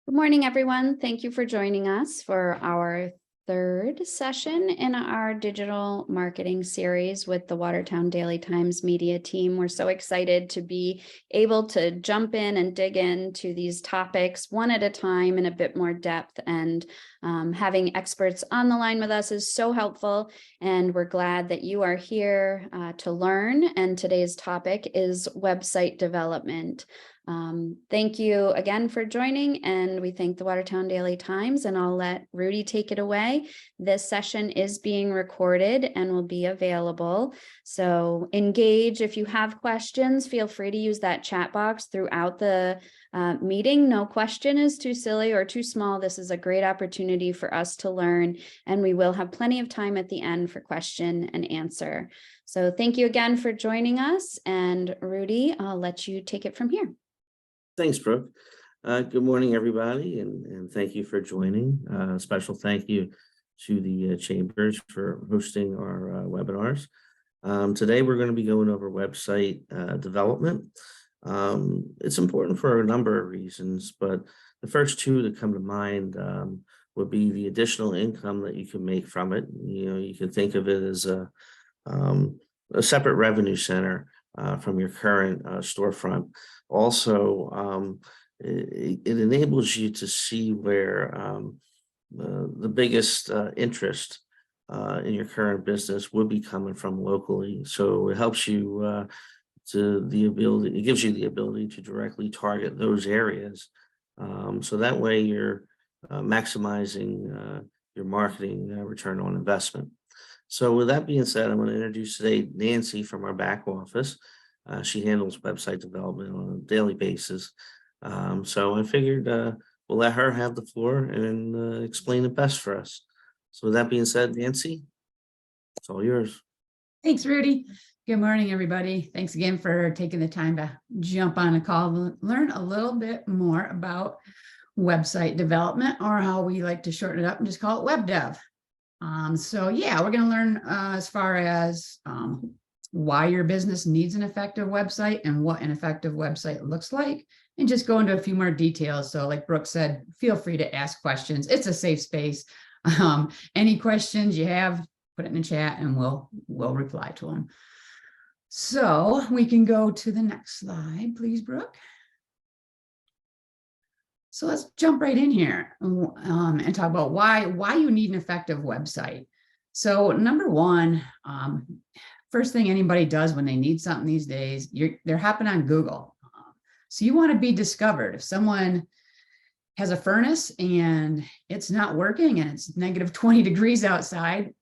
Good morning, everyone. Thank you for joining us for our third session in our digital marketing series with the Watertown Daily Times media team. We're so excited to be able to jump in and dig into these topics one at a time in a bit more depth, and having experts on the line with us is so helpful, and we're glad that you are here to learn. And today's topic is website development. Thank you again for joining, and we thank the Watertown Daily Times, and I'll let Rudy take it away. This session is being recorded and will be available. So engage. If you have questions, feel free to use that chat box throughout the meeting. No question is too silly or too small. This is a great opportunity for us to learn, and we will have plenty of time at the end for question and answer. So thank you again for joining us, and Rudy, I'll let you take it from here. Thanks, Brooke. Good morning, everybody, and thank you for joining. Special thank you to the Chambers for hosting our webinars. Today, we're going to be going over website development. It's important for a number of reasons, but the first two that come to mind would be the additional income that you can make from it. You can think of it as a separate revenue center from your current storefront. Also, it enables you to see where the biggest interest in your current business would be coming from locally. So it helps you it gives you the ability to directly target those areas. So that way you're maximizing your marketing return on investment. So with that being said, I'm going to introduce today Nancy from our back office. She handles website development on a daily basis. So I figured we'll let her have the floor and explain it best for us. So with that being said, Nancy, it's all yours. Thanks, Rudy. Good morning, everybody. Thanks again for taking the time to jump on a call to learn a little bit more about website development, or how we like to shorten it up and just call it web dev. So yeah, we're going to learn as far as why your business needs an effective website and what an effective website looks like, and just go into a few more details. So like Brooke said, feel free to ask questions. It's a safe space. Any questions you have, put it in the chat and we'll reply to them. So we can go to the next slide, please, Brooke. So let's jump right in here and talk about why you need an effective website. So number one, first thing anybody does when they need something these days, they're hopping on Google. So you want to be discovered. If someone has a furnace and it's not working and it's negative 20 degrees outside,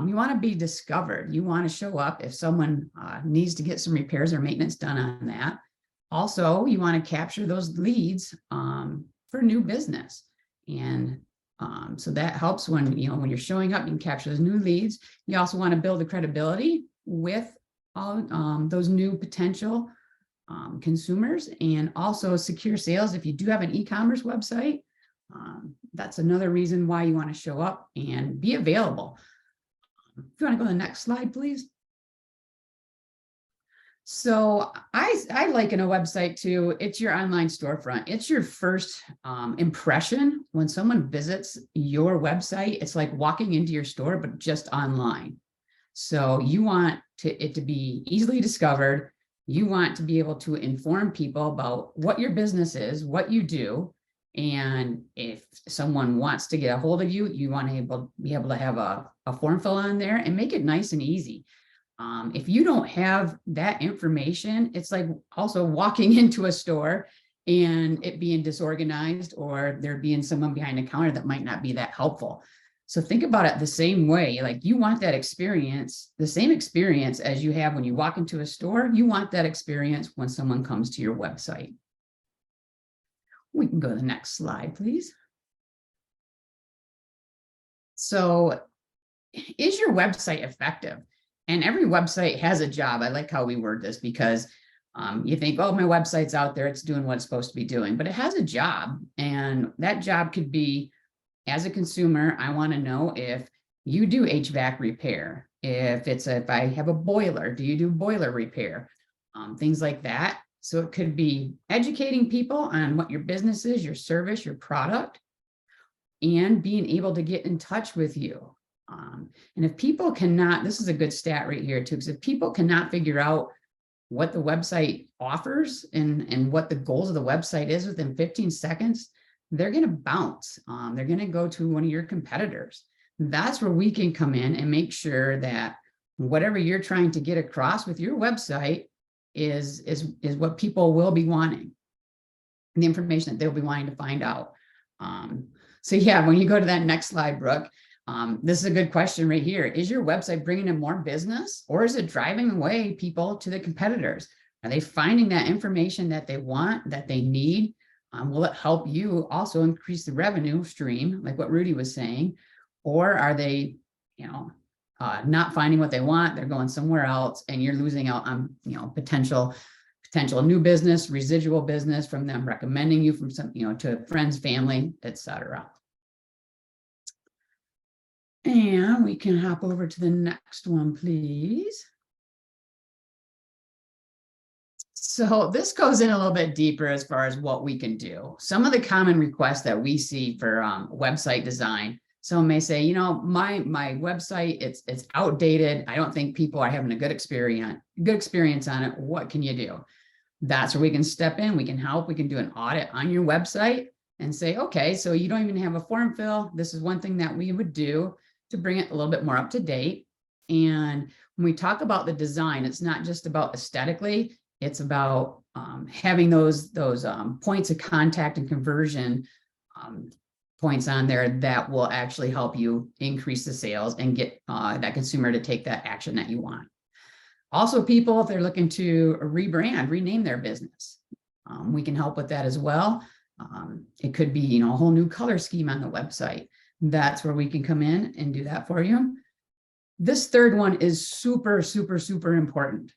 you want to be discovered. You want to show up if someone needs to get some repairs or maintenance done on that. Also, you want to capture those leads for new business. And so that helps when you're showing up, you can capture those new leads. You also want to build the credibility with all those new potential consumers, and also secure sales. If you do have an e-commerce website, that's another reason why you want to show up and be available. If you want to go to the next slide, please. So I liken a website to, it's your online storefront. It's your first impression. When someone visits your website, it's like walking into your store, but just online. So you want it to be easily discovered. You want to be able to inform people about what your business is, what you do. And if someone wants to get a hold of you, you want to be able to have a form fill on there and make it nice and easy. If you don't have that information, it's like also walking into a store and it being disorganized, or there being someone behind the counter that might not be that helpful. So think about it the same way. Like, you want that experience, the same experience as you have when you walk into a store. You want that experience when someone comes to your website. We can go to the next slide, please. So is your website effective? And every website has a job. I like how we word this, because you think, oh, my website's out there, it's doing what it's supposed to be doing, but it has a job. And that job could be, as a consumer, I want to know if you do HVAC repair. If I have a boiler, do you do boiler repair? Things like that. So it could be educating people on what your business is, your service, your product, and being able to get in touch with you. And if people cannot, this is a good stat right here too, because if people cannot figure out what the website offers and what the goals of the website is within 15 seconds, they're going to bounce. They're going to go to one of your competitors. That's where we can come in and make sure that whatever you're trying to get across with your website is what people will be wanting, the information that they'll be wanting to find out. So yeah, when you go to that next slide, Brooke, this is a good question right here. Is your website bringing in more business, or is it driving away people to the competitors? Are they finding that information that they want, that they need? Will it help you also increase the revenue stream, like what Rudy was saying? Or are they, not finding what they want? They're going somewhere else, and you're losing out on, potential new business, residual business from them recommending you from some, to friends, family, etc. And we can hop over to the next one, please. So this goes in a little bit deeper as far as what we can do. Some of the common requests that we see for website design. Someone may say, my website, it's outdated. I don't think people are having a good experience on it. What can you do? That's where we can step in. We can help. We can do an audit on your website and say, okay, so you don't even have a form fill. This is one thing that we would do to bring it a little bit more up to date. And when we talk about the design, it's not just about aesthetically, it's about having those points of contact and conversion points on there that will actually help you increase the sales and get that consumer to take that action that you want. Also, people, if they're looking to rebrand, rename their business, we can help with that as well. It could be, a whole new color scheme on the website. That's where we can come in and do that for you. This third one is super, super, super important.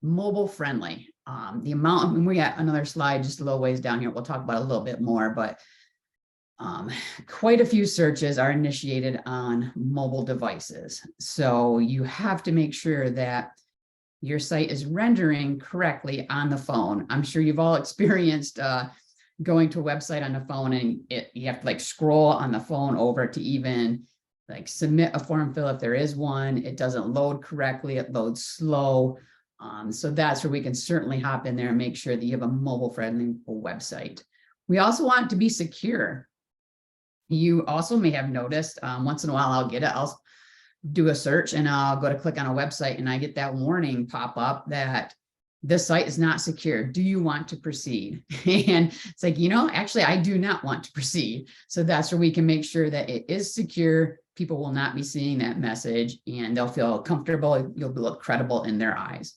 Mobile friendly. The amount, and we got another slide just a little ways down here. We'll talk about a little bit more, but quite a few searches are initiated on mobile devices. So you have to make sure that your site is rendering correctly on the phone. I'm sure you've all experienced going to a website on the phone and you have to scroll on the phone over to even submit a form fill if there is one. It doesn't load correctly, it loads slow. So that's where we can certainly hop in there and make sure that you have a mobile friendly website. We also want it to be secure. You also may have noticed once in a while I'll do a search and I'll go to click on a website and I get that warning pop up that this site is not secure. Do you want to proceed? And it's actually, I do not want to proceed. So that's where we can make sure that it is secure. People will not be seeing that message and they'll feel comfortable. You'll look credible in their eyes.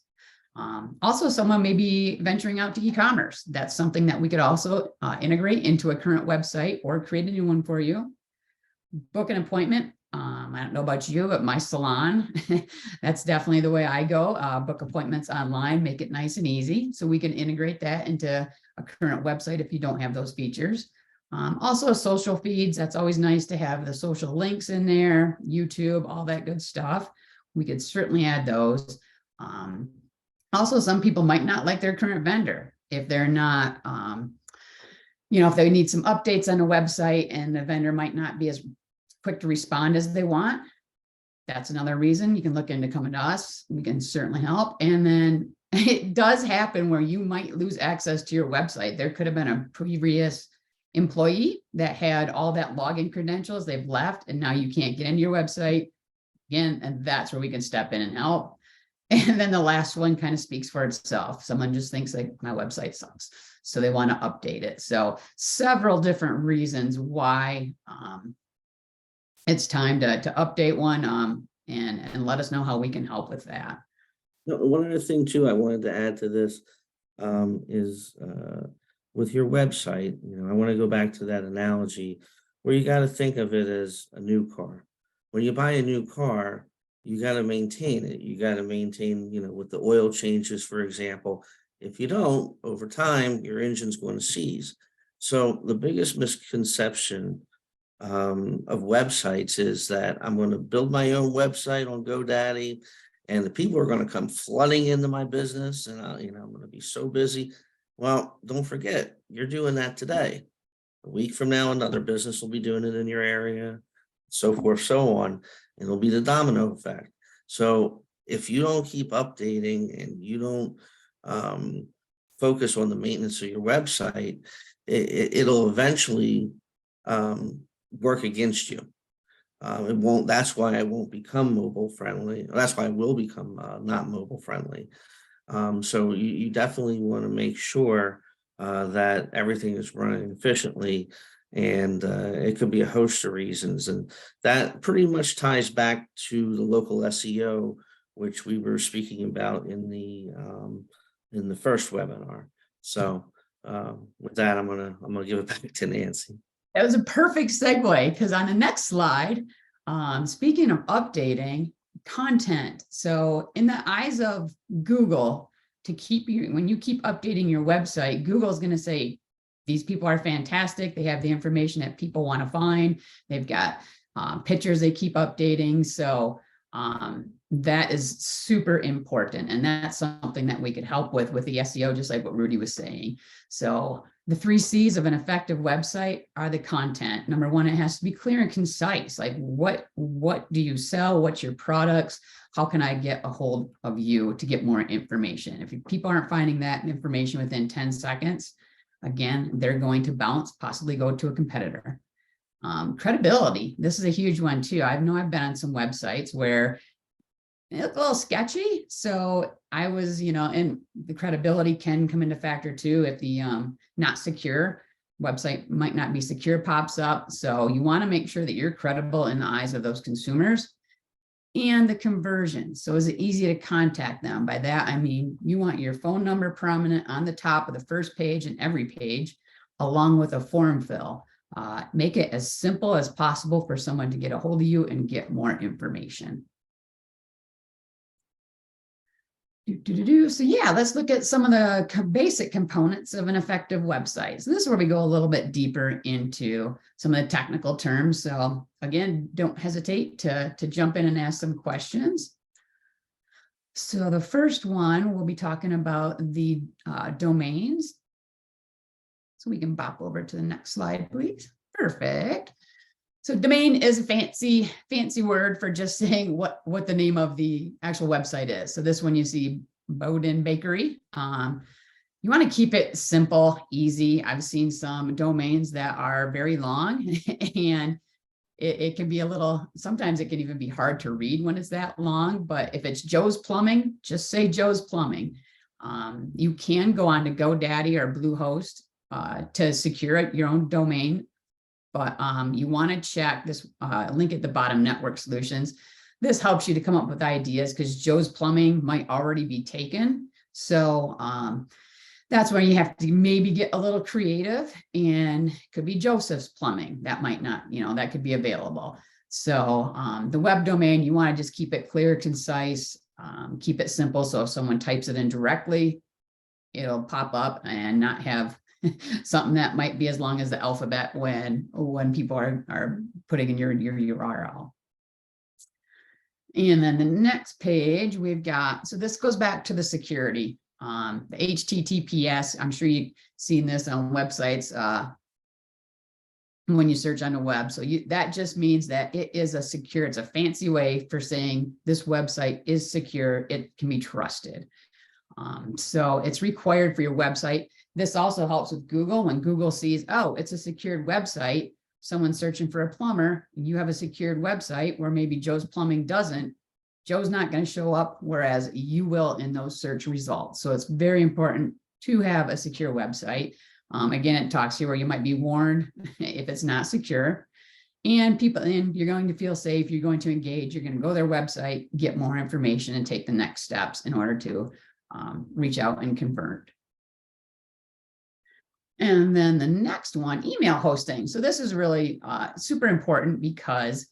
Also, someone may be venturing out to e-commerce. That's something that we could also integrate into a current website or create a new one for you. Book an appointment. I don't know about you, but my salon, that's definitely the way I go. Book appointments online, make it nice and easy. So we can integrate that into a current website if you don't have those features. Also social feeds, that's always nice to have the social links in there, YouTube, all that good stuff. We could certainly add those. Also, some people might not like their current vendor if they're not, if they need some updates on the website and the vendor might not be as quick to respond as they want. That's another reason you can look into coming to us. We can certainly help. And then it does happen where you might lose access to your website. There could have been a previous employee that had all that login credentials. They've left and now you can't get into your website again. And that's where we can step in and help. And then the last one kind of speaks for itself. Someone just thinks my website sucks, so they want to update it. So several different reasons why it's time to update one and let us know how we can help with that. One other thing too, I wanted to add to this is with your website, I want to go back to that analogy where you got to think of it as a new car. When you buy a new car, you got to maintain it. You got to maintain, with the oil changes, for example. If you don't, over time, your engine's going to seize. So the biggest misconception of websites is that I'm going to build my own website on GoDaddy and the people are going to come flooding into my business, and I'm going to be so busy. Well, don't forget, you're doing that today. A week from now, another business will be doing it in your area, so forth, so on, and it'll be the domino effect. So if you don't keep updating and you don't focus on the maintenance of your website, it'll eventually work against you. It won't. That's why I won't become mobile friendly. That's why I will become not mobile friendly. So you definitely want to make sure that everything is running efficiently, and it could be a host of reasons, and that pretty much ties back to the local SEO, which we were speaking about in the first webinar. So with that, I'm gonna give it back to Nancy. That was a perfect segue, because on the next slide, speaking of updating content, so in the eyes of Google, when you keep updating your website, Google is going to say, these people are fantastic. They have the information that people want to find. They've got pictures they keep updating. So that is super important. And that's something that we could help with the SEO, just like what Rudy was saying. So the 3 C's of an effective website are the content. Number one, it has to be clear and concise. Like what do you sell? What's your products? How can I get a hold of you to get more information? If people aren't finding that information within 10 seconds, again, they're going to bounce, possibly go to a competitor. Credibility. This is a huge one too. I know I've been on some websites where it looked a little sketchy. So I was, and the credibility can come into factor too. If the not secure website might not be secure pops up. So you want to make sure that you're credible in the eyes of those consumers. And the conversion. So is it easy to contact them? By that, I mean, you want your phone number prominent on the top of the first page and every page, along with a form fill. Make it as simple as possible for someone to get a hold of you and get more information. So yeah, let's look at some of the basic components of an effective website. So this is where we go a little bit deeper into some of the technical terms. So again, don't hesitate to jump in and ask some questions. So the first one, we'll be talking about the domains. So we can bop over to the next slide, please. Perfect. So domain is a fancy word for just saying what the name of the actual website is. So this one you see Bowden Bakery. You want to keep it simple, easy. I've seen some domains that are very long and it can be sometimes it can even be hard to read when it's that long, but if it's Joe's Plumbing, just say Joe's Plumbing. You can go on to GoDaddy or Bluehost to secure your own domain. But you want to check this link at the bottom, Network Solutions. This helps you to come up with ideas because Joe's Plumbing might already be taken. So that's where you have to maybe get a little creative, and it could be Joseph's Plumbing. That might not, that could be available. So the web domain, you want to just keep it clear, concise, keep it simple. So if someone types it in directly, it'll pop up and not have something that might be as long as the alphabet when people are putting in your URL. And then the next page we've got, so this goes back to the security, the HTTPS. I'm sure you've seen this on websites when you search on the web. So that just means that it is it's a fancy way for saying this website is secure. It can be trusted. So it's required for your website. This also helps with Google. When Google sees, oh, it's a secured website, someone's searching for a plumber, and you have a secured website where maybe Joe's Plumbing doesn't, Joe's not going to show up, whereas you will in those search results. So it's very important to have a secure website. Again, it talks here where you might be warned if it's not secure. And you're going to feel safe, you're going to engage, you're going to go to their website, get more information, and take the next steps in order to reach out and convert. And then the next one, email hosting. So this is really super important because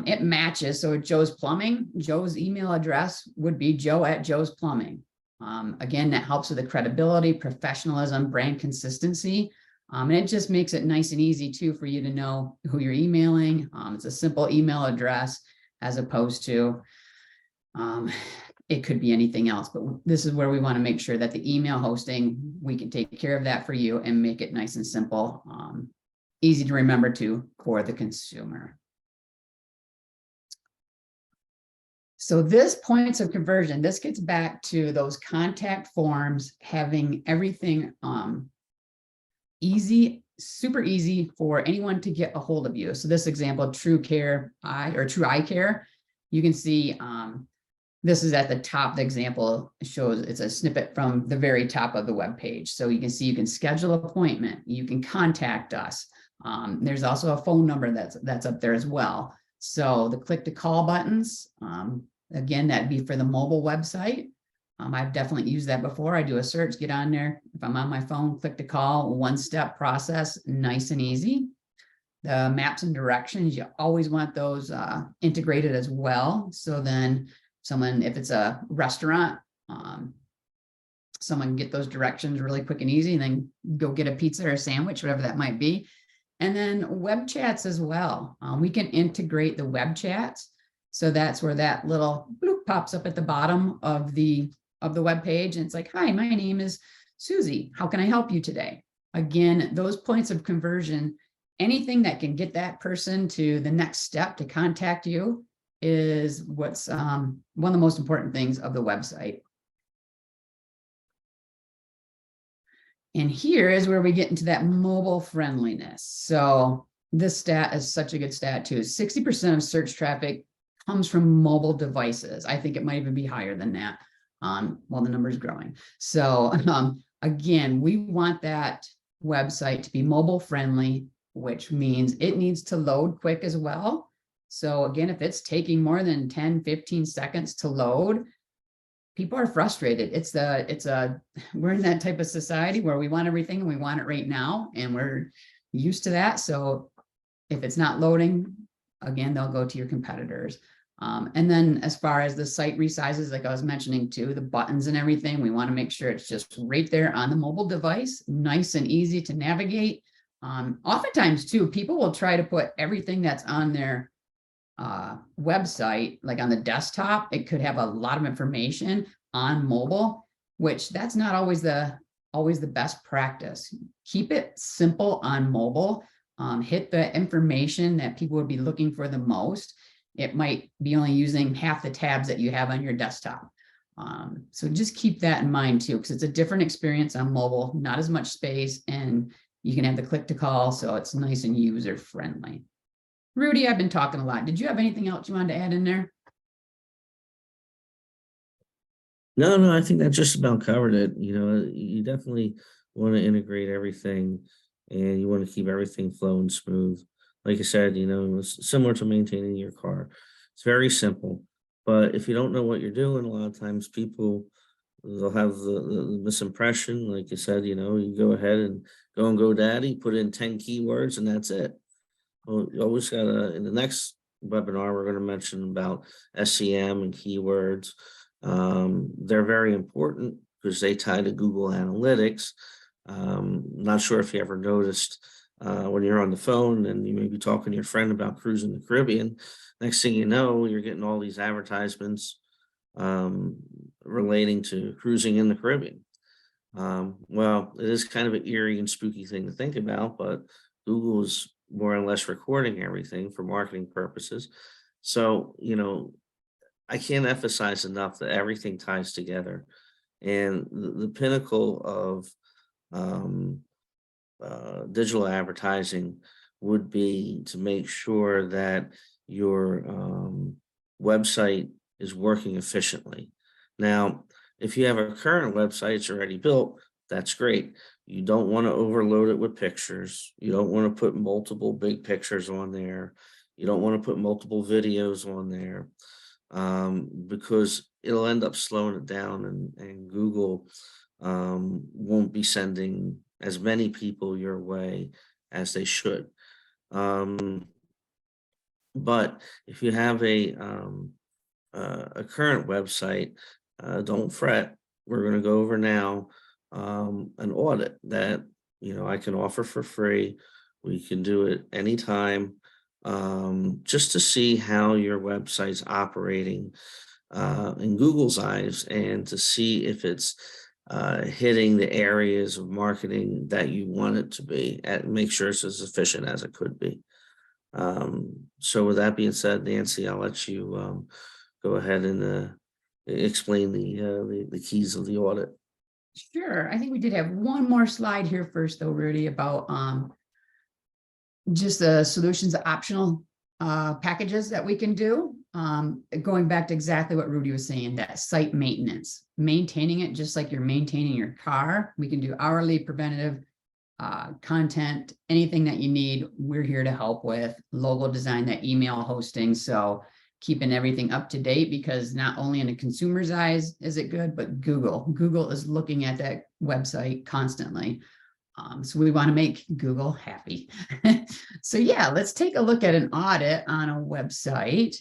it matches. So at Joe's Plumbing, Joe's email address would be joe@Joe's Plumbing. Again, that helps with the credibility, professionalism, brand consistency. And it just makes it nice and easy too for you to know who you're emailing. It's a simple email address as opposed to It could be anything else, but this is where we want to make sure that the email hosting, we can take care of that for you and make it nice and simple, easy to remember to for the consumer. So this points of conversion, this gets back to those contact forms, having everything easy, super easy for anyone to get a hold of you. So this example, True Eye Care, you can see this is at the top. The example shows it's a snippet from the very top of the web page. So you can see you can schedule an appointment, you can contact us. There's also a phone number that's up there as well. So the click to call buttons, again, that'd be for the mobile website. I've definitely used that before. I do a search, get on there. If I'm on my phone, click to call, one-step process, nice and easy. The maps and directions, you always want those integrated as well. So then someone, if it's a restaurant, someone can get those directions really quick and easy, and then go get a pizza or a sandwich, whatever that might be. And then web chats as well. We can integrate the web chats. So that's where that little bloop pops up at the bottom of the web page. And it's like, hi, my name is Susie. How can I help you today? Again, those points of conversion, anything that can get that person to the next step to contact you is what's one of the most important things of the website. And here is where we get into that mobile friendliness. So this stat is such a good stat too. 60% of search traffic comes from mobile devices. I think it might even be higher than that while the number is growing. So again, we want that website to be mobile friendly, which means it needs to load quick as well. So again, if it's taking more than 10, 15 seconds to load, people are frustrated. We're in that type of society where we want everything and we want it right now, and we're used to that. So if it's not loading, again, they'll go to your competitors. And then as far as the site resizes, like I was mentioning too, the buttons and everything, we want to make sure it's just right there on the mobile device, nice and easy to navigate. Oftentimes too, people will try to put everything that's on their website, like on the desktop. It could have a lot of information on mobile, which that's not always the best practice. Keep it simple on mobile. Hit the information that people would be looking for the most. It might be only using half the tabs that you have on your desktop. So just keep that in mind too, because it's a different experience on mobile, not as much space, and you can have the click to call, so it's nice and user friendly. Rudy, I've been talking a lot. Did you have anything else you wanted to add in there? No, I think that just about covered it. You definitely want to integrate everything, and you want to keep everything flowing smooth. Like I said, it's similar to maintaining your car. It's very simple, but if you don't know what you're doing, a lot of times they'll have the misimpression. Like you said, you go ahead and go on GoDaddy, put in 10 keywords, and that's it. Well, you always gotta, in the next webinar, we're going to mention about SEM and keywords. They're very important because they tie to Google Analytics. Not sure if you ever noticed when you're on the phone and you may be talking to your friend about cruising the Caribbean. Next thing you know, you're getting all these advertisements relating to cruising in the Caribbean. Well, it is kind of an eerie and spooky thing to think about, but Google is more or less recording everything for marketing purposes. So, I can't emphasize enough that everything ties together. And the pinnacle of digital advertising would be to make sure that your website is working efficiently. Now, if you have a current website that's already built, that's great. You don't want to overload it with pictures. You don't want to put multiple big pictures on there. You don't want to put multiple videos on there because it'll end up slowing it down, and Google won't be sending as many people your way as they should. But if you have a current website, don't fret. We're going to go over now an audit that I can offer for free. We can do it anytime, just to see how your website's operating in Google's eyes, and to see if it's hitting the areas of marketing that you want it to be, and make sure it's as efficient as it could be. So with that being said, Nancy, I'll let you go ahead and explain the keys of the audit. Sure. I think we did have one more slide here first, though, Rudy, about just the solutions optional packages that we can do. Going back to exactly what Rudy was saying, that site maintenance, maintaining it just like you're maintaining your car. We can do hourly, preventative content, anything that you need, we're here to help with. Logo design, that email hosting. So keeping everything up to date, because not only in a consumer's eyes is it good, but Google is looking at that website constantly. So we want to make Google happy. So yeah, let's take a look at an audit on a website.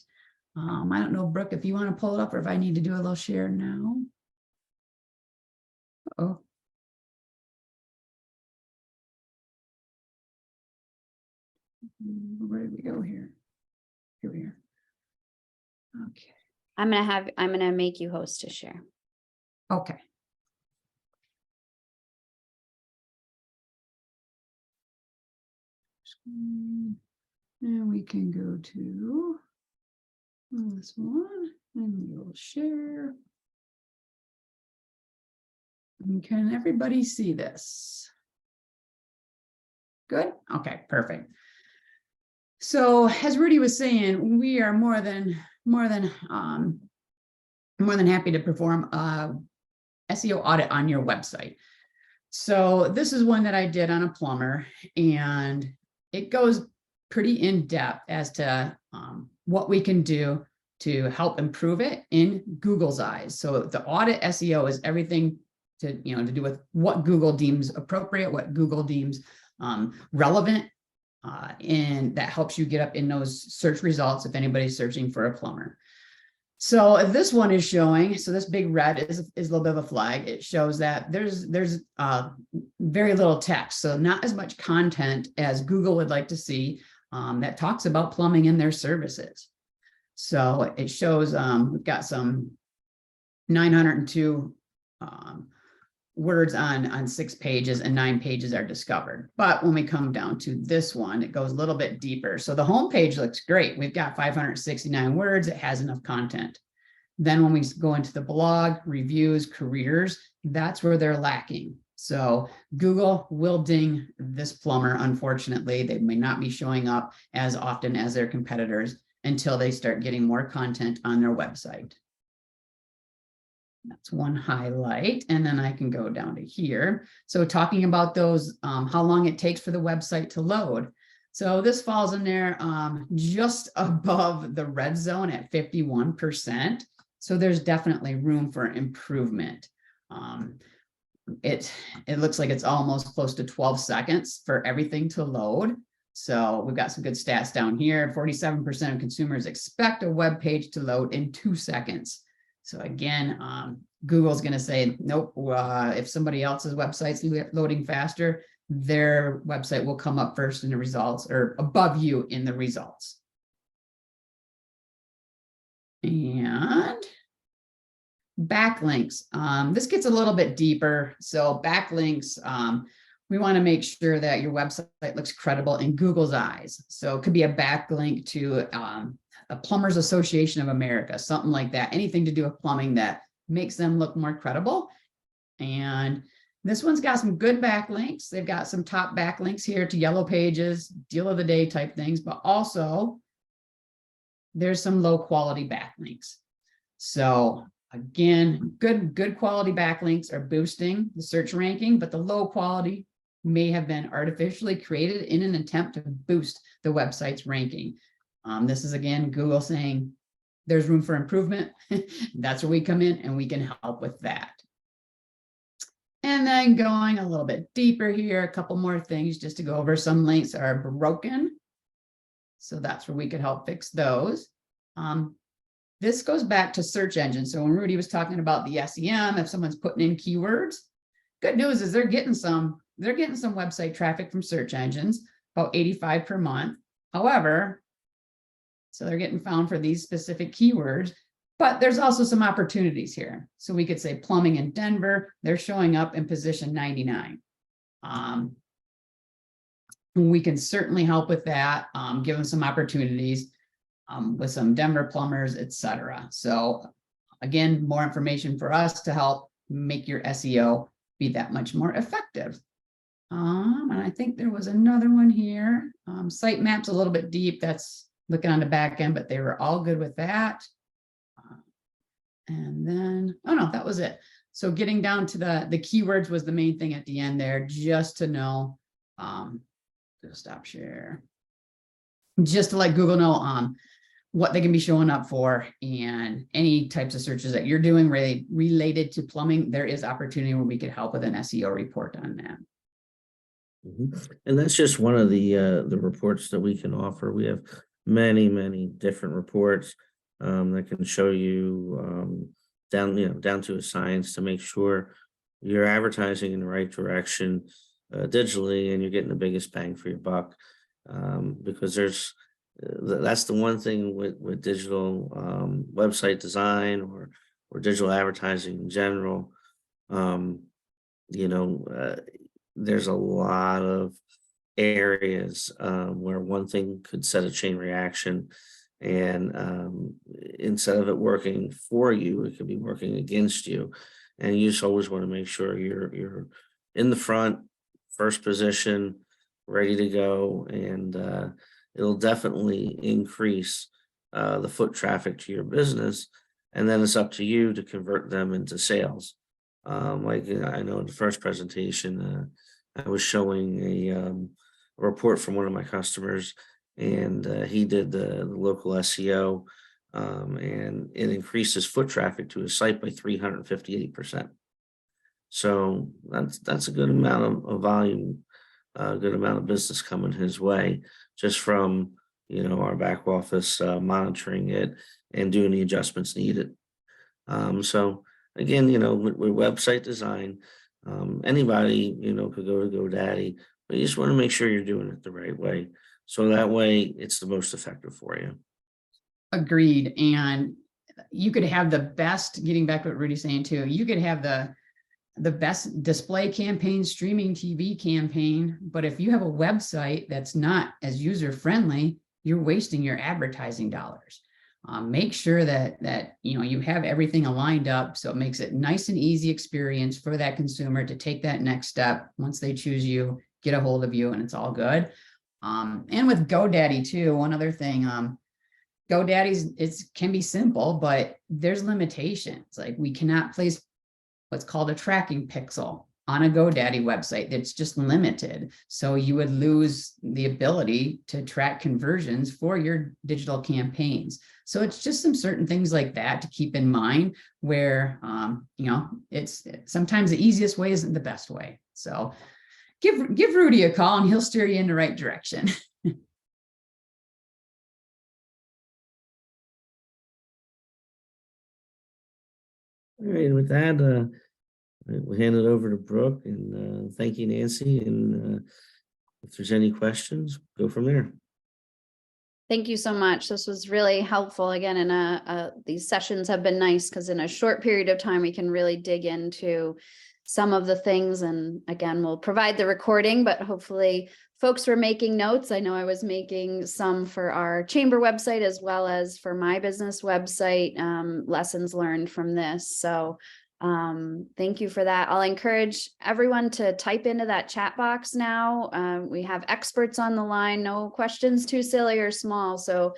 I don't know, Brooke, if you want to pull it up or if I need to do a little share now. Oh. Where did we go here? Here we are. Okay. I'm gonna make you host to share. Okay. And we can go to this one and we'll share. And can everybody see this? Good. Okay, perfect. So as Rudy was saying, we are more than happy to perform a SEO audit on your website. So this is one that I did on a plumber, and it goes pretty in depth as to what we can do to help improve it in Google's eyes. So the audit SEO is everything to do with what Google deems appropriate, what Google deems relevant, and that helps you get up in those search results if anybody's searching for a plumber. So this one is showing, so this big red is a little bit of a flag. It shows that there's very little text, so not as much content as Google would like to see that talks about plumbing and their services. So it shows we've got some 902 words on 6 pages, and 9 pages are discovered. But when we come down to this one, it goes a little bit deeper. So the home page looks great. We've got 569 words. It has enough content. Then when we go into the blog, reviews, careers, that's where they're lacking. So Google will ding this plumber. Unfortunately, they may not be showing up as often as their competitors until they start getting more content on their website. That's one highlight. And then I can go down to here. So talking about those, how long it takes for the website to load. So this falls in there just above the red zone at 51%. So there's definitely room for improvement. It looks like it's almost close to 12 seconds for everything to load. So we've got some good stats down here. 47% of consumers expect a web page to load in 2 seconds. So again, Google's going to say, nope, if somebody else's website's loading faster, their website will come up first in the results, or above you in the results. And backlinks. This gets a little bit deeper. So backlinks, we want to make sure that your website looks credible in Google's eyes. So it could be a backlink to a Plumbers Association of America, something like that, anything to do with plumbing that makes them look more credible. And this one's got some good backlinks. They've got some top backlinks here to Yellow Pages, Deal of the Day type things, but also there's some low quality backlinks. So again, good quality backlinks are boosting the search ranking, but the low quality may have been artificially created in an attempt to boost the website's ranking. This is again, Google saying there's room for improvement. That's where we come in and we can help with that. And then going a little bit deeper here, a couple more things just to go over. Some links are broken. So that's where we could help fix those. This goes back to search engines. So when Rudy was talking about the SEM, if someone's putting in keywords, good news is they're getting some website traffic from search engines, about 85 per month. However, so they're getting found for these specific keywords, But there's also some opportunities here. So we could say plumbing in Denver, they're showing up in position 99. We can certainly help with that, give them some opportunities with some Denver plumbers, etc. So again, more information for us to help make your SEO be that much more effective. And I think there was another one here. Sitemap's a little bit deep. That's looking on the back end, but they were all good with that. And then, oh no, that was it. So getting down to the keywords was the main thing at the end there, just to know, stop share, just to let Google know what they can be showing up for, and any types of searches that you're doing related to plumbing, there is opportunity where we could help with an SEO report on that. And that's just one of the reports that we can offer. We have many different reports that can show you down to a science to make sure you're advertising in the right direction digitally, and you're getting the biggest bang for your buck. Because that's the one thing with digital website design or digital advertising in general. There's a lot of areas where one thing could set a chain reaction, and instead of it working for you, it could be working against you. And you just always want to make sure you're in the front, first position, ready to go, and it'll definitely increase the foot traffic to your business. And then it's up to you to convert them into sales. Like I know in the first presentation, I was showing a report from one of my customers, and he did the local SEO, and it increased his foot traffic to his site by 358%. So that's a good amount of volume, a good amount of business coming his way, just from our back office monitoring it and doing the adjustments needed. So again, with website design, anybody could go to GoDaddy, but you just want to make sure you're doing it the right way, so that way it's the most effective for you. Agreed. And you could have the best, getting back to what Rudy's saying too, you could have the best display campaign, streaming TV campaign, but if you have a website that's not as user friendly, you're wasting your advertising dollars. Make sure that you have everything aligned up so it makes it nice and easy experience for that consumer to take that next step. Once they choose you, get a hold of you, and it's all good. And with GoDaddy too, one other thing, GoDaddy's can be simple, but there's limitations. Like we cannot place what's called a tracking pixel on a GoDaddy website that's just limited. So you would lose the ability to track conversions for your digital campaigns. So it's just some certain things like that to keep in mind, where, it's sometimes the easiest way isn't the best way. So give Rudy a call and he'll steer you in the right direction. All right, and with that, we'll hand it over to Brooke, and thank you, Nancy. And if there's any questions, go from there. Thank you so much. This was really helpful. Again, and these sessions have been nice because in a short period of time, we can really dig into some of the things. And again, we'll provide the recording, but hopefully folks were making notes. I know I was making some for our chamber website as well as for my business website, lessons learned from this. So thank you for that. I'll encourage everyone to type into that chat box now. We have experts on the line, no questions too silly or small. So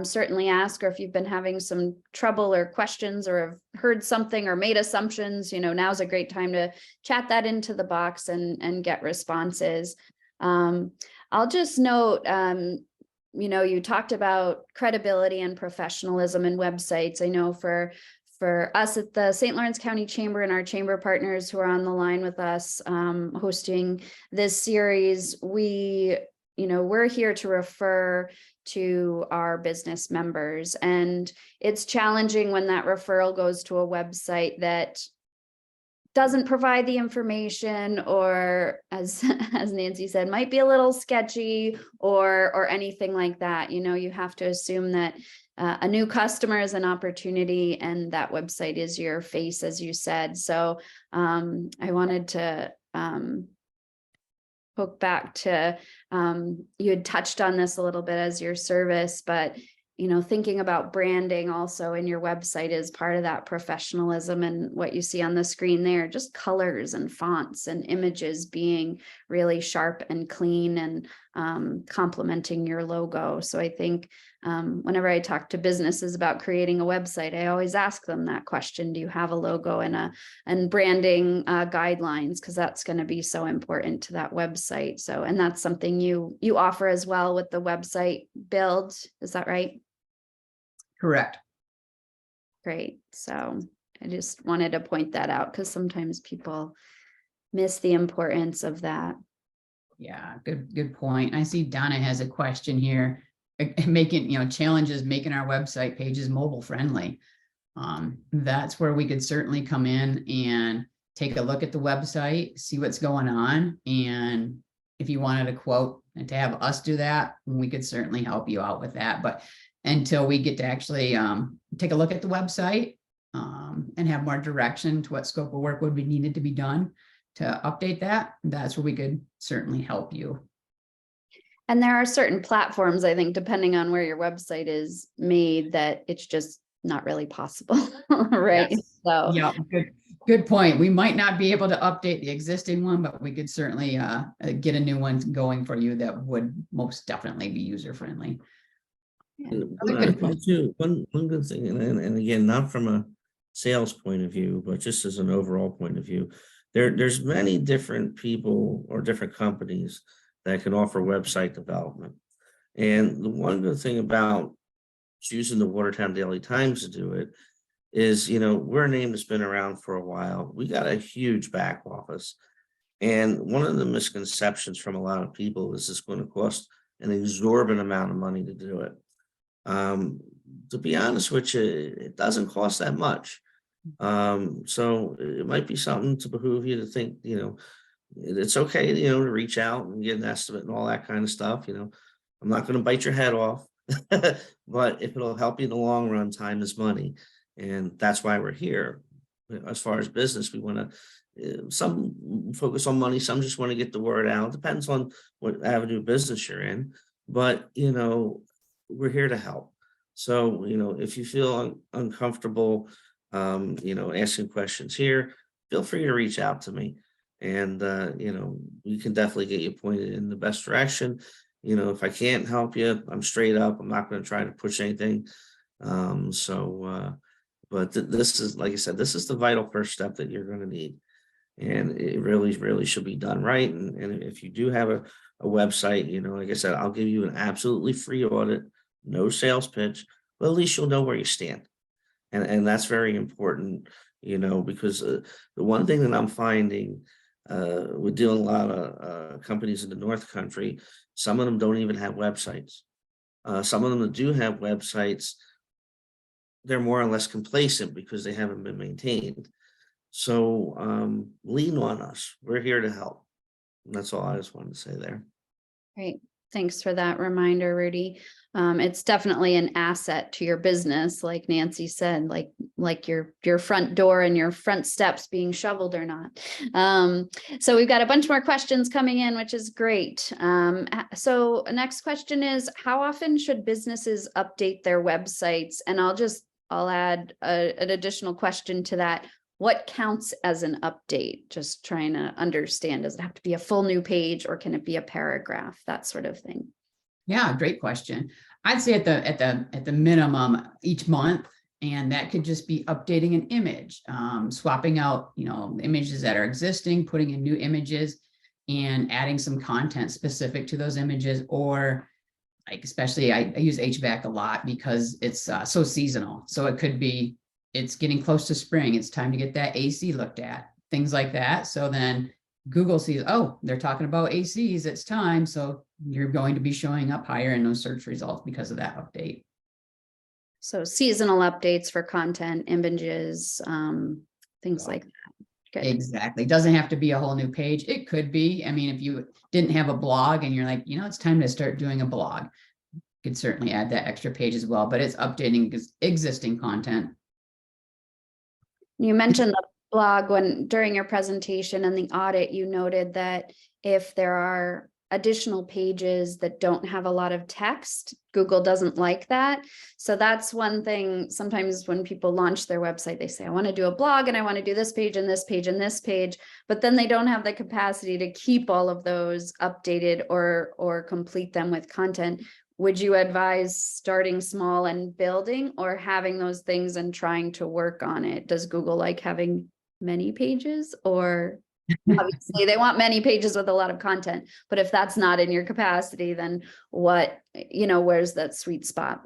certainly ask, or if you've been having some trouble or questions or have heard something or made assumptions, now's a great time to chat that into the box and get responses. I'll just note, you talked about credibility and professionalism in websites. I know for us at the St. Lawrence County Chamber and our chamber partners who are on the line with us hosting this series, we're here to refer to our business members. And it's challenging when that referral goes to a website that doesn't provide the information, or as Nancy said, might be a little sketchy, or anything like that. You know, you have to assume that a new customer is an opportunity, and that website is your face, as you said. So I wanted to hook back to, you had touched on this a little bit as your service, but you know, thinking about branding also in your website is part of that professionalism. And what you see on the screen there, just colors and fonts and images being really sharp and clean, and complementing your logo. So I think whenever I talk to businesses about creating a website, I always ask them that question: do you have a logo and branding guidelines? Because that's going to be so important to that website. So, and that's something you offer as well with the website build. Is that right? Correct. Great. So I just wanted to point that out, because sometimes people miss the importance of that. Yeah, good point. I see Donna has a question here. Making, challenges making our website pages mobile friendly. That's where we could certainly come in and take a look at the website, see what's going on. And if you wanted a quote and to have us do that, we could certainly help you out with that. But until we get to actually take a look at the website and have more direction to what scope of work would be needed to be done to update that, that's where we could certainly help you. And there are certain platforms, I think, depending on where your website is made, that it's just not really possible, right? Yes. So Yeah, good point. We might not be able to update the existing one, but we could certainly get a new one going for you that would most definitely be user friendly. And Other good points. one good thing, and again, not from a sales point of view, but just as an overall point of view, there's many different people or different companies that can offer website development. And the one good thing about choosing the Watertown Daily Times to do it is, we're a name that's been around for a while. We got a huge back office. And one of the misconceptions from a lot of people is it's going to cost an exorbitant amount of money to do it. To be honest with you, it doesn't cost that much. So it might be something to behoove you to think, it's okay, to reach out and get an estimate and all that kind of stuff. I'm not going to bite your head off, but if it'll help you in the long run, time is money. And that's why we're here. As far as business, we want to, some focus on money, some just want to get the word out. It depends on what avenue of business you're in, but, we're here to help. So, if you feel uncomfortable, asking questions here, feel free to reach out to me. And, we can definitely get you pointed in the best direction. If I can't help you, I'm straight up. I'm not going to try to push anything. But this is, like I said, this is the vital first step that you're going to need. And it really, really should be done right. And if you do have a website, like I said, I'll give you an absolutely free audit, no sales pitch, but at least you'll know where you stand. And that's very important, because the one thing that I'm finding, we're dealing with a lot of companies in the North Country. Some of them don't even have websites. Some of them that do have websites, they're more or less complacent because they haven't been maintained. So lean on us. We're here to help. And that's all I just wanted to say there. great. Thanks for that reminder, Rudy. It's definitely an asset to your business, like Nancy said, like your front door and your front steps being shoveled or not. So we've got a bunch more questions coming in, which is great. So next question is, how often should businesses update their websites? And I'll add an additional question to that. What counts as an update? Just trying to understand, does it have to be a full new page, or can it be a paragraph, that sort of thing? Yeah, great question. I'd say at the minimum each month, and that could just be updating an image, swapping out, images that are existing, putting in new images, and adding some content specific to those images. Or like, especially I use HVAC a lot because it's so seasonal. So it could be, it's getting close to spring, it's time to get that AC looked at, things like that. So then Google sees, oh, they're talking about ACs, it's time. So you're going to be showing up higher in those search results because of that update. So seasonal updates for content, images, things like that. Good. Exactly. Doesn't have to be a whole new page. It could be. I mean, if you didn't have a blog and you're like, it's time to start doing a blog, you could certainly add that extra page as well, but it's updating existing content. You mentioned the blog during your presentation and the audit, you noted that if there are additional pages that don't have a lot of text, Google doesn't like that. So that's one thing. Sometimes when people launch their website, they say, I want to do a blog and I want to do this page and this page and this page, but then they don't have the capacity to keep all of those updated or complete them with content. Would you advise starting small and building, or having those things and trying to work on it? Does Google like having many pages, or obviously they want many pages with a lot of content, but if that's not in your capacity, then where's that sweet spot?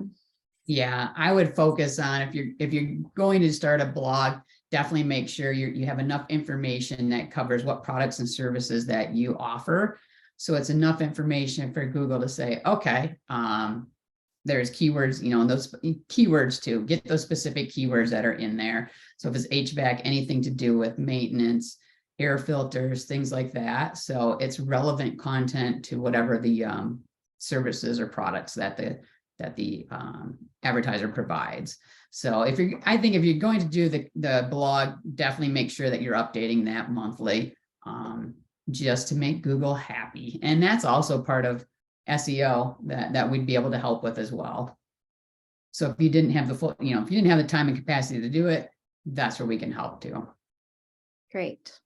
Yeah, I would focus on, if you're going to start a blog, definitely make sure you have enough information that covers what products and services that you offer. So it's enough information for Google to say, okay, there's keywords, and those keywords too, get those specific keywords that are in there. So if it's HVAC, anything to do with maintenance, air filters, things like that. So it's relevant content to whatever the services or products that the advertiser provides. So I think if you're going to do the blog, definitely make sure that you're updating that monthly, just to make Google happy. And that's also part of SEO that we'd be able to help with as well. So if you didn't have the full, if you didn't have the time and capacity to do it, that's where we can help too. Great.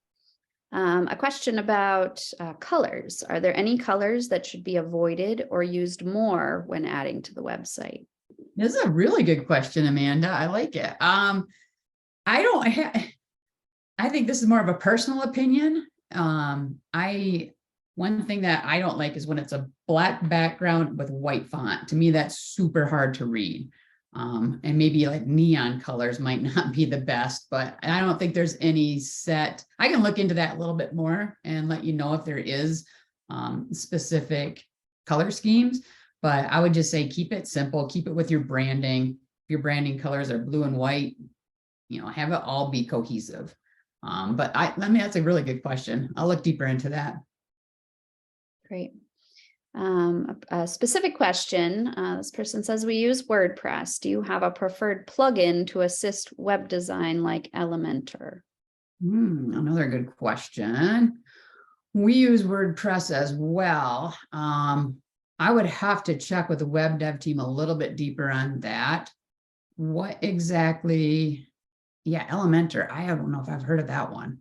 A question about colors. Are there any colors that should be avoided or used more when adding to the website? This is a really good question, Amanda. I like it. I think this is more of a personal opinion. One thing that I don't like is when it's a black background with white font. To me, that's super hard to read. And maybe like neon colors might not be the best, but I don't think there's any set. I can look into that a little bit more and let you know if there is specific color schemes, but I would just say keep it simple, keep it with your branding. If your branding colors are blue and white, have it all be cohesive. But that's a really good question. I'll look deeper into that. Great. A specific question. This person says, we use WordPress. Do you have a preferred plugin to assist web design like Elementor? Another good question. We use WordPress as well. I would have to check with the web dev team a little bit deeper on that. What exactly? Yeah, Elementor. I don't know if I've heard of that one.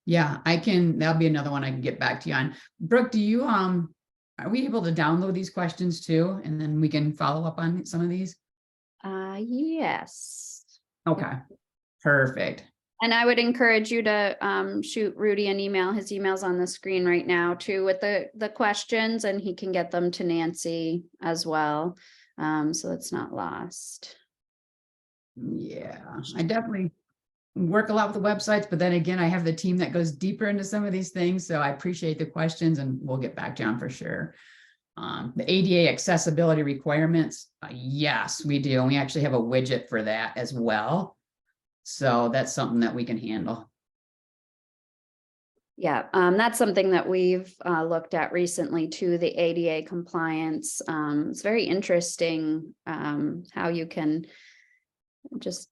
Yeah, that'll be another one I can get back to you on. Brooke, are we able to download these questions too? And then we can follow up on some of these? Yes. Okay, perfect. And I would encourage you to shoot Rudy an email. His email's on the screen right now too with the questions, and he can get them to Nancy as well. So it's not lost. Yeah, I definitely work a lot with the websites, but then again, I have the team that goes deeper into some of these things. So I appreciate the questions and we'll get back to you on for sure. The ADA accessibility requirements, yes, we do. And we actually have a widget for that as well. So that's something that we can handle. Yeah, that's something that we've looked at recently too, the ADA compliance. It's very interesting how you can just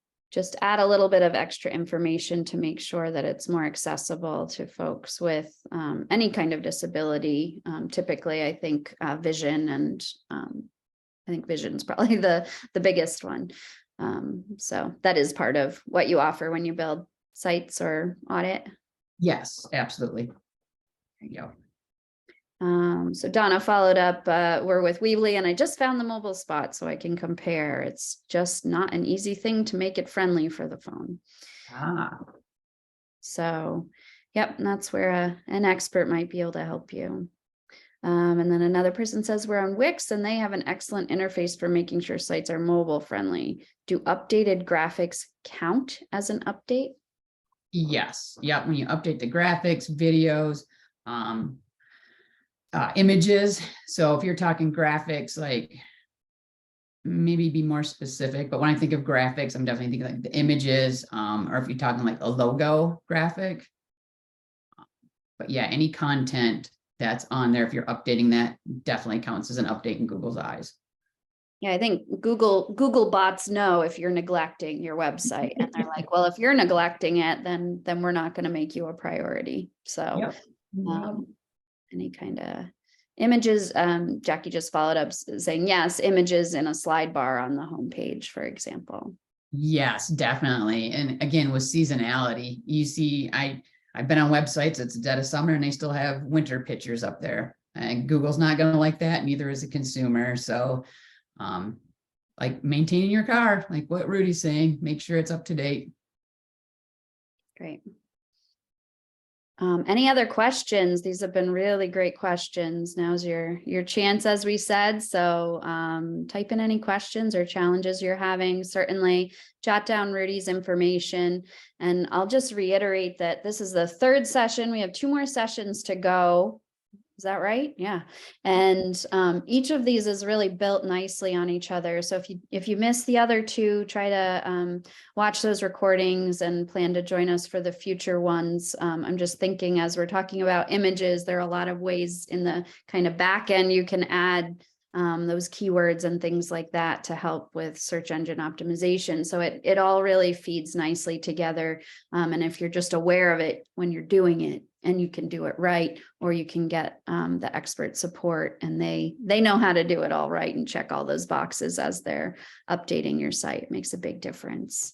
add a little bit of extra information to make sure that it's more accessible to folks with any kind of disability. Typically, I think vision, and I think vision is probably the biggest one. So that is part of what you offer when you build sites or audit. Yes, absolutely. There you go. So Donna followed up, we're with Weebly and I just found the mobile spot so I can compare. It's just not an easy thing to make it friendly for the phone. So, yep, that's where an expert might be able to help you. And then another person says we're on Wix and they have an excellent interface for making sure sites are mobile friendly. Do updated graphics count as an update? Yes. Yeah. When you update the graphics, videos, images. So if you're talking graphics, like maybe be more specific, but when I think of graphics, I'm definitely thinking like the images, or if you're talking like a logo graphic. But yeah, any content that's on there, if you're updating that, definitely counts as an update in Google's eyes. Yeah, I think Google bots know if you're neglecting your website, and they're like, well, if you're neglecting it, then we're not going to make you a priority. So Yep. any kind of images, Jackie just followed up saying, yes, images in a slide bar on the homepage, for example. Yes, definitely. And again, with seasonality, you see, I've been on websites, it's dead of summer and they still have winter pictures up there. And Google's not going to like that, neither is a consumer. So like maintaining your car, like what Rudy's saying, make sure it's up to date. Great. Any other questions? These have been really great questions. Now's your chance, as we said. So type in any questions or challenges you're having. Certainly jot down Rudy's information. And I'll just reiterate that this is the third session. We have 2 more sessions to go. Is that right? Yeah. And each of these is really built nicely on each other. So if you miss the other 2, try to watch those recordings and plan to join us for the future ones. I'm just thinking, as we're talking about images, there are a lot of ways in the kind of back end you can add those keywords and things like that to help with search engine optimization. So it all really feeds nicely together. And if you're just aware of it when you're doing it, and you can do it right, or you can get the expert support, and they know how to do it all right and check all those boxes as they're updating your site. It makes a big difference.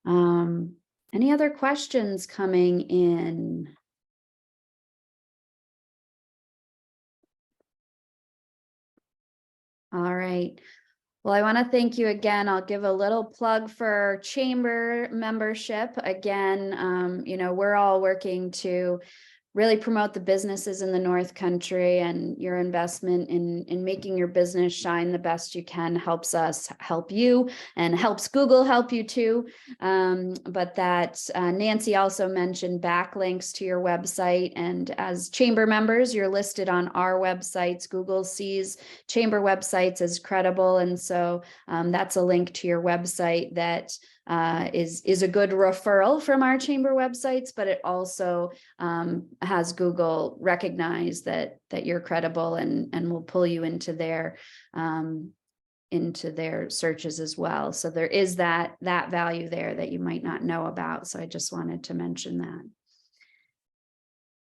Any other questions coming in? All right. Well, I want to thank you again. I'll give a little plug for chamber membership. Again, you know, we're all working to really promote the businesses in the North Country, and your investment in making your business shine the best you can helps us help you, and helps Google help you too. But that Nancy also mentioned backlinks to your website, and as chamber members, you're listed on our websites. Google sees chamber websites as credible, and so that's a link to your website that is a good referral from our chamber websites, but it also has Google recognize that you're credible, and will pull you into their searches as well. So there is that value there that you might not know about. So I just wanted to mention that.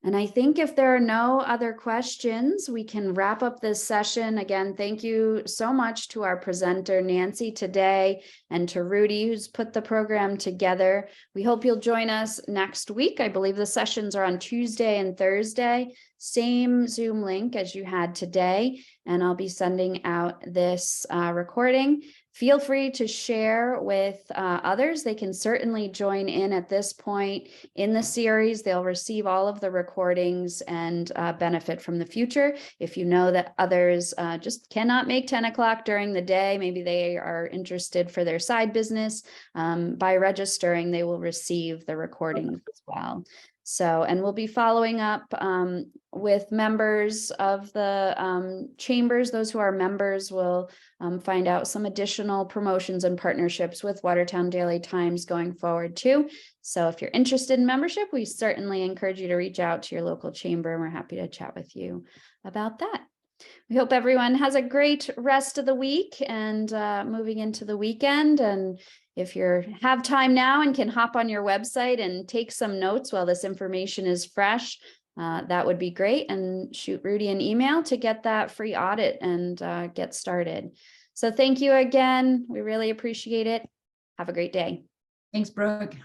And I think if there are no other questions, we can wrap up this session. Again, thank you so much to our presenter, Nancy, today, and to Rudy, who's put the program together. We hope you'll join us next week. I believe the sessions are on Tuesday and Thursday. Same Zoom link as you had today, and I'll be sending out this recording. Feel free to share with others. They can certainly join in at this point in the series. They'll receive all of the recordings and benefit from the future. If you know that others just cannot make 10 o'clock during the day, maybe they are interested for their side business, by registering, they will receive the recordings as well. So, and we'll be following up with members of the chambers. Those who are members will find out some additional promotions and partnerships with Watertown Daily Times going forward too. So if you're interested in membership, we certainly encourage you to reach out to your local chamber, and we're happy to chat with you about that. We hope everyone has a great rest of the week and moving into the weekend. And if you have time now and can hop on your website and take some notes while this information is fresh, that would be great. And shoot Rudy an email to get that free audit and get started. So thank you again. We really appreciate it. Have a great day. Thanks, Brooke.